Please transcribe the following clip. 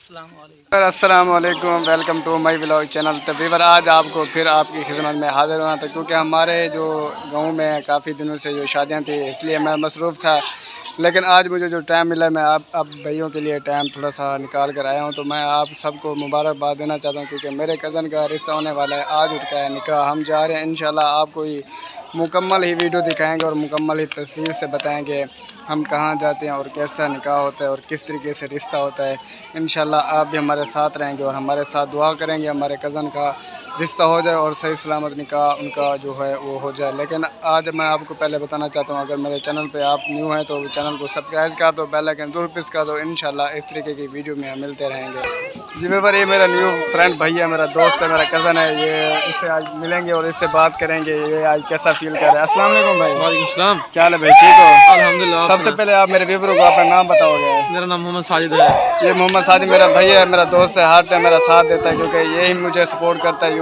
अस्सलाम वालेकुम, welcome to my vlog channel. तो वीवर आज आपको फिर आपकी खिदमत में हाजिर हुआ था, क्योंकि हमारे जो गांव में काफ़ी दिनों से जो शादियां थी इसलिए मैं मसरूफ़ था। लेकिन आज मुझे जो टाइम मिला, मैं आप भाइयों के लिए टाइम थोड़ा सा निकाल कर आया हूं। तो मैं आप सबको मुबारकबाद देना चाहता हूं, क्योंकि मेरे कज़न का रिश्ता होने वाला है, आज उठका है निकाह। हम जा रहे हैं, इंशाल्लाह आपको ही मुकम्मल ही वीडियो दिखाएंगे और मुकम्मल ही तस्वीर से बताएंगे हम कहाँ जाते हैं और कैसा निकाह होता है और किस तरीके से रिश्ता होता है। इंशाल्लाह आप भी हमारे साथ रहेंगे और हमारे साथ दुआ करेंगे हमारे कज़न का रिश्ता हो जाए और सही सलामत निकाह उनका जो है वो हो जाए। लेकिन आज मैं आपको पहले बताना चाहता हूँ, अगर मेरे चैनल पे आप न्यू हैं तो चैनल को सब्सक्राइब कर दो, बेल आइकन ज़रूर प्रेस कर दो। इंशाल्लाह इस तरीके की वीडियो में हम मिलते रहेंगे। जी मेरे ये मेरा न्यू फ्रेंड भैया, मेरा दोस्त है, मेरा कज़न है। ये इससे आज मिलेंगे और इससे बात करेंगे, ये आज कैसा फील कर रहा है। अस्सलाम वालेकुम भाई। वालेकुम सलाम। क्या हाल है भाई, ठीक हो? अल्हम्दुलिल्लाह। सबसे पहले आप मेरे व्यूअर को अपना नाम बताओगे? मेरा नाम मोहम्मद साजिद है। ये मोहम्मद साजिद मेरा भैया है, मेरा दोस्त है, हर टाइम मेरा साथ देता है, क्योंकि यही मुझे सपोर्ट करता है।